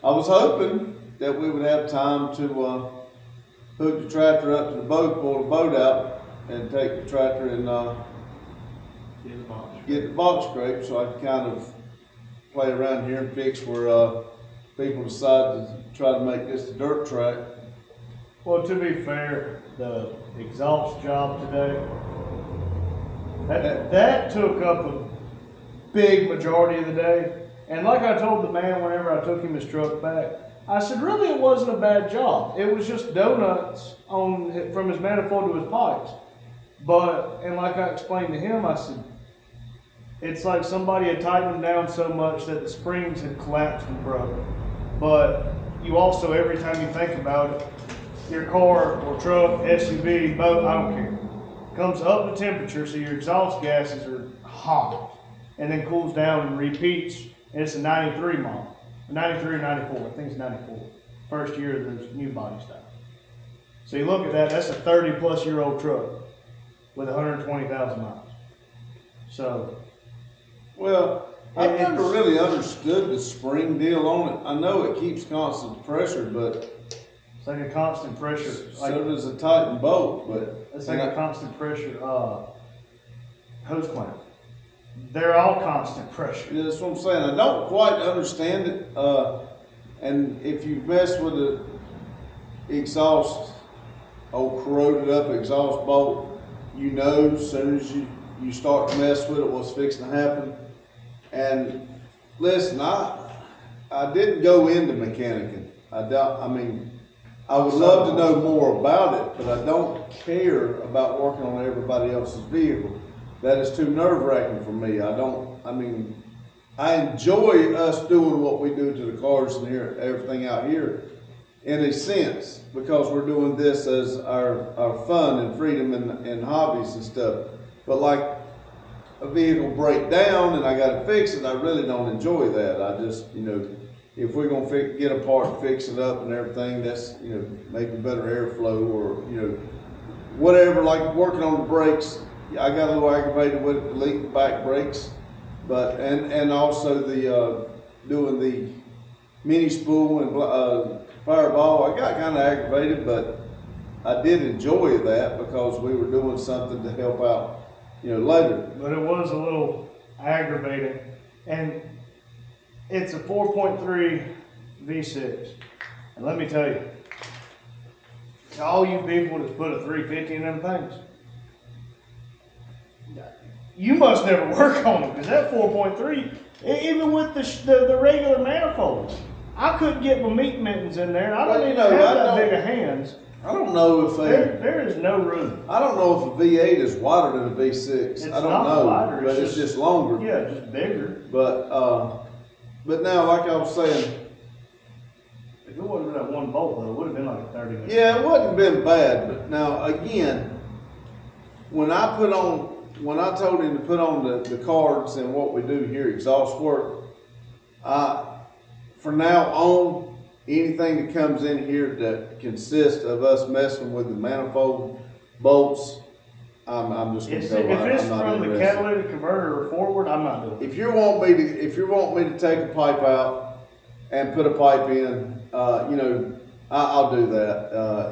I was hoping that we would have time to hook the tractor up to the boat, pull the boat out, and take the tractor and get the box scraped, so I could kind of play around here and fix where people decide to try to make this a dirt track. Well, to be fair, the exhaust job today, that took up a big majority of the day. And like I told the man whenever I took him his truck back, I said, really, it wasn't a bad job. It was just donuts from his manifold to his pipes. And like I explained to him, I said, it's like somebody had tightened them down so much that the springs had collapsed and broke. But you also, every time you think about it, your car or truck, SUV, boat, I don't care, comes up to temperature, so your exhaust gases are hot, and then cools down and repeats, and it's a 93 model, 93 or 94, I think it's 94, first year of those new body style. So you look at that, that's a 30-plus-year-old truck with 120,000 miles. So, well, I've never really understood the spring deal on it. I know it keeps constant pressure, but it's like a constant pressure. So does a Titan bolt, but it's like a constant pressure hose clamp. They're all constant pressure. Yeah, that's what I'm saying. I don't quite understand it. And if you mess with the exhaust, old corroded up exhaust bolt, you know as soon as you start to mess with it what's fixing to happen. And listen, I didn't go into mechanicking. I would love to know more about it, but I don't care about working on everybody else's vehicle. That is too nerve-wracking for me. I enjoy us doing what we do to the cars and everything out here in a sense, because we're doing this as our fun and freedom and hobbies and stuff. But like a vehicle break down and I gotta fix it, I really don't enjoy that. I just, if we're gonna get a part and fix it up and everything, that's, maybe better airflow or, whatever, like working on the brakes. I got a little aggravated with the leak back brakes, but, and also the, doing the mini spool and fireball, I got kind of aggravated, but I did enjoy that because we were doing something to help out, later. But it was a little aggravating, and it's a 4.3 V6. And let me tell you, to all you people that's put a 350 in them things, you must never work on them, because that 4.3, even with the regular manifolds, I couldn't get my meat mittens in there, and I don't even have that big of hands. I don't know if there is no room. I don't know if a V8 is wider than a V6. I don't know, wider, but it's just longer. Yeah, just bigger. But now, like I was saying, if it wasn't that one bolt, though, it would have been like a 30 minute. yeah, it wouldn't have been bad. But now again, when I told him to put on the cards and what we do here, exhaust work, for now on, anything that comes in here that consists of us messing with the manifold bolts, I'm just gonna go. If it's from the catalytic converter or forward, I'm not doing it. If you want me to take a pipe out and put a pipe in, I'll do that.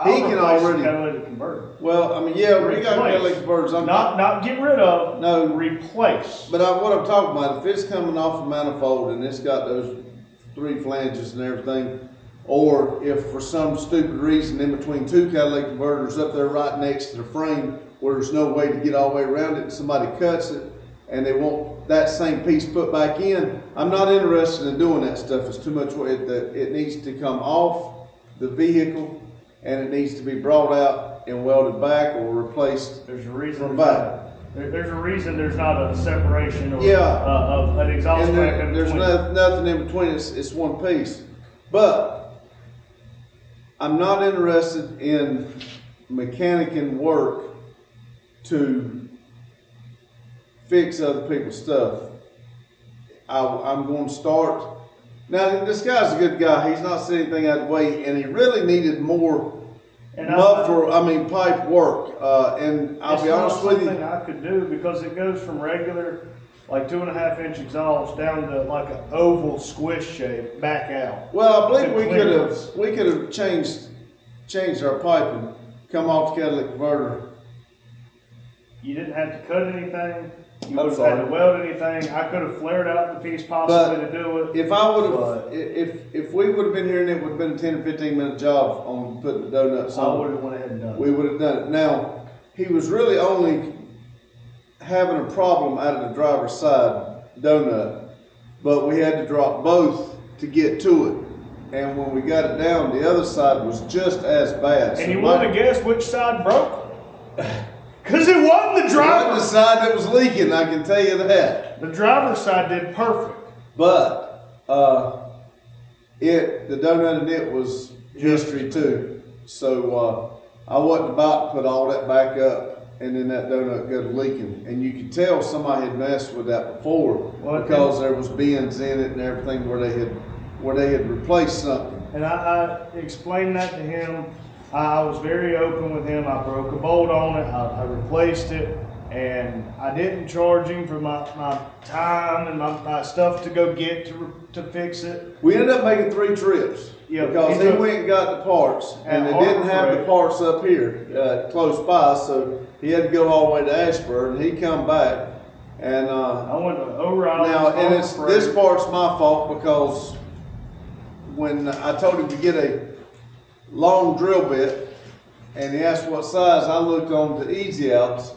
He can already. Catalytic converter. Well, I mean, yeah, we got catalytic converters. Not get rid of. No, replace. But what I'm talking about, if it's coming off a manifold and it's got those 3 flanges and everything, or if for some stupid reason in between 2 catalytic converters up there right next to the frame where there's no way to get all the way around it and somebody cuts it and they want that same piece put back in, I'm not interested in doing that stuff. It's too much work. It needs to come off the vehicle and it needs to be brought out and welded back or replaced. There's a reason from back. There's a reason there's not a separation or of an exhaust and pack in between. There's nothing in between. It's one piece. But I'm not interested in mechanicking work to fix other people's stuff. I'm going to start. Now, this guy's a good guy. He's not said anything out of the way, and he really needed more pipe work. And I'll be honest with you. It's not something I could do because it goes from regular, like 2.5 inch exhaust down to like an oval squish shape back out. Well, I believe we could have changed our piping, come off the catalytic converter. You didn't have to cut anything. You wouldn't have had to weld anything. I could have flared out the piece possibly to do it. If I would have, if we would have been here and it would have been a 10 or 15 minute job on putting the donuts on, I would have went ahead and done it. We would have done it. Now, he was really only having a problem out of the driver's side donut, but we had to drop both to get to it. And when we got it down, the other side was just as bad. And you want to guess which side broke? Because it wasn't the driver. It wasn't the side that was leaking, I can tell you that. The driver's side did perfect. But the donut in it was history too. So I wasn't about to put all that back up and then that donut got leaking. And you could tell somebody had messed with that before because there was bends in it and everything where they had replaced something. And I explained that to him. I was very open with him. I broke a bolt on it. I replaced it, and I didn't charge him for my time and my stuff to go get to fix it. We ended up making 3 trips because he went and got the parts, and they didn't have the parts up here close by, so he had to go all the way to Ashburn. And he come back, and I went to O'Reilly. Now, and this part's my fault because when I told him to get a long drill bit and he asked what size, I looked on the easy outs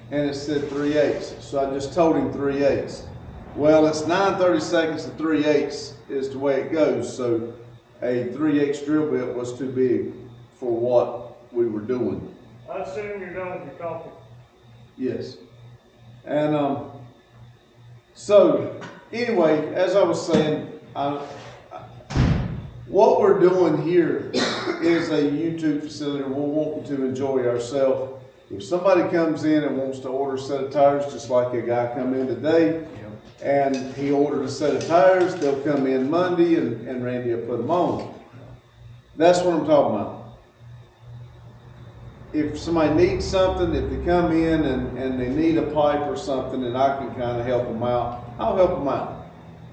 and it said 3/8. So I just told him 3/8. Well, it's 9/32 and 3/8 is the way it goes. So a 3/8 drill bit was too big for what we were doing. I assume you're done with your coffee. Yes. And so anyway, as I was saying, what we're doing here is a YouTube facility. We're wanting to enjoy ourselves. If somebody comes in and wants to order a set of tires, just like a guy come in today, and he ordered a set of tires, they'll come in Monday and Randy will put them on. That's what I'm talking about. If somebody needs something, if they come in and they need a pipe or something and I can kind of help them out, I'll help them out.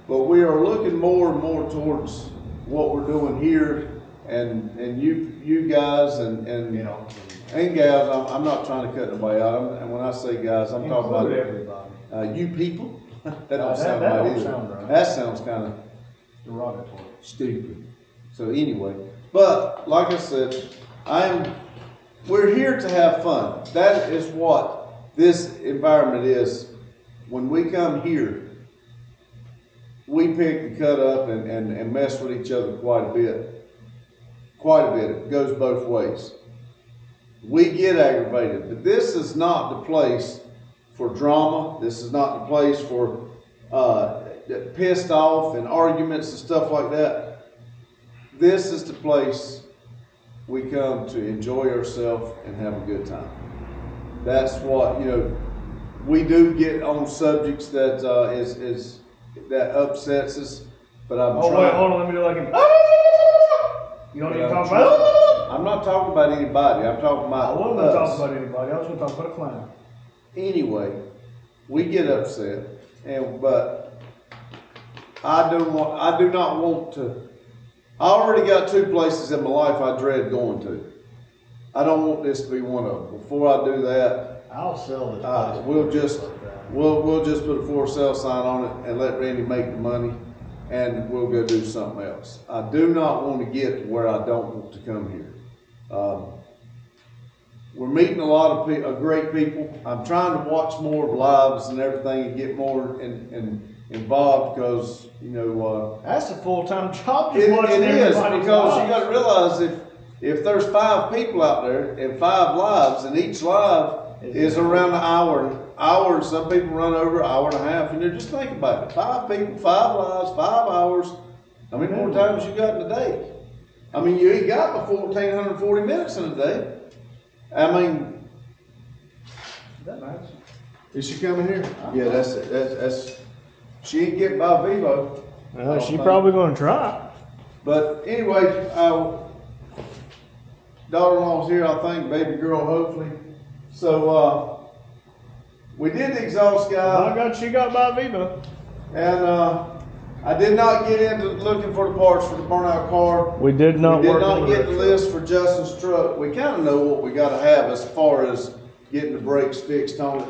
But we are looking more and more towards what we're doing here, and you guys and gals. I'm not trying to cut nobody out. And when I say guys, I'm talking about everybody. You people. That don't sound right either. Sound right. That sounds kind of derogatory. stupid. So anyway, but like I said, we're here to have fun. That is what this environment is. When we come here, we pick and cut up and mess with each other quite a bit. Quite a bit. It goes both ways. We get aggravated, but this is not the place for drama. This is not the place for pissed off and arguments and stuff like that. This is the place we come to enjoy ourselves and have a good time. That's what, we do get on subjects that that upsets us, but I'm trying. Wait, hold on, let me do like an. You don't need to talk about it? I'm not talking about anybody. I'm talking about I wasn't going to talk about anybody. I was going to talk about a clown. Anyway, we get upset, but I do not want to. I already got 2 places in my life I dread going to. I don't want this to be one of them. Before I do that, I'll sell this we'll just put a for sale sign on it and let Randy make the money, and we'll go do something else. I do not want to get to where I don't want to come here. We're meeting a lot of great people. I'm trying to watch more lives and everything and get more involved because, that's a full-time job. It is, because you got to realize if there's 5 people out there and 5 lives, and each live is around an hour, some people run over an hour and a half, just think about it. 5 people, 5 lives, 5 hours. How many more times you got in a day? I mean, you ain't got but 1,440 minutes in a day. I mean, that nice? is she coming here? Yeah, that's it. That's she ain't getting by Vivo. She's probably going to try. But anyway, daughter-in-law's here, I think, baby girl, hopefully. So we did the exhaust guy. She got by Vivo. And I did not get into looking for the parts for the burnout car. We did not get the list for Justin's truck. We kind of know what we got to have as far as getting the brakes fixed on it.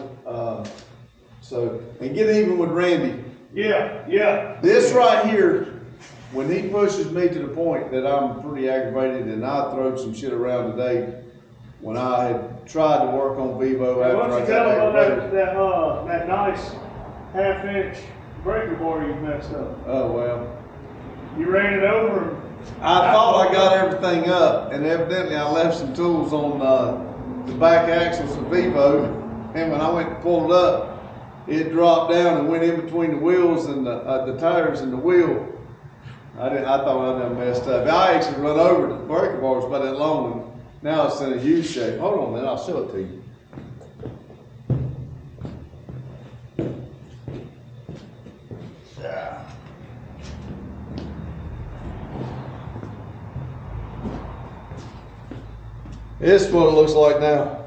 And get even with Randy. Yeah. This right here, when he pushes me to the point that I'm pretty aggravated, and I throwed some shit around today when I had tried to work on Vivo after I got aggravated. That nice 1/2-inch breaker bar you messed up? Oh, well. You ran it over? I thought I got everything up, and evidently I left some tools on the back axles of Vivo, and when I went to pull it up, it dropped down and went in between the wheels and the tires and the wheel. I thought I done messed up. I actually run over the breaker bar was about that long, and now it's in a U shape. Hold on a minute, I'll show it to you. This is what it looks like now.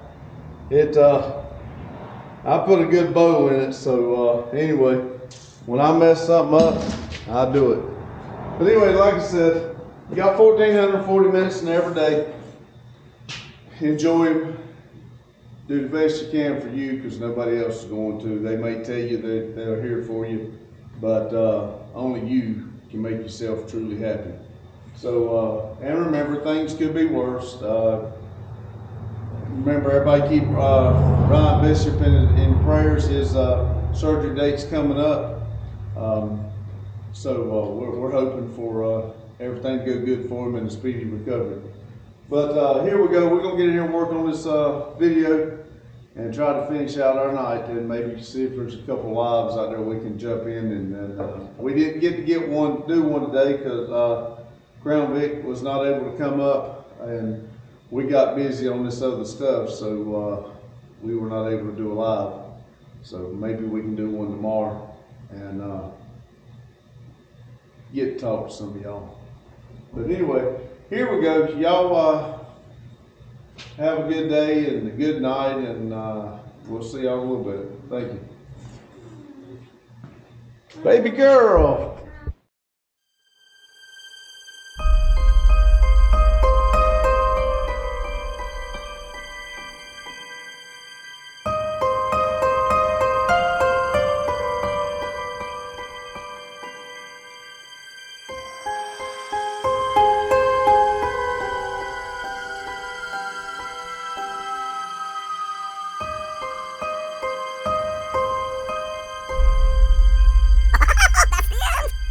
I put a good bow in it, so anyway, when I mess something up, I do it. But anyway, like I said, you got 1,440 minutes in every day. Enjoy them. Do the best you can for you, because nobody else is going to. They may tell you that they're here for you, but only you can make yourself truly happy. So, and remember, things could be worse. Remember, everybody keep Ryan Bishop in prayers. His surgery date's coming up. So we're hoping for everything to go good for him and a speedy recovery. But here we go. We're going to get in here and work on this video and try to finish out our night, and maybe see if there's a couple lives out there we can jump in. And we didn't get to do one today because Crown Vic was not able to come up, and we got busy on this other stuff, so we were not able to do a live. So maybe we can do one tomorrow and get to talk to some of y'all. But anyway, here we go. Y'all have a good day and a good night, and we'll see y'all in a little bit. Thank you. Baby girl.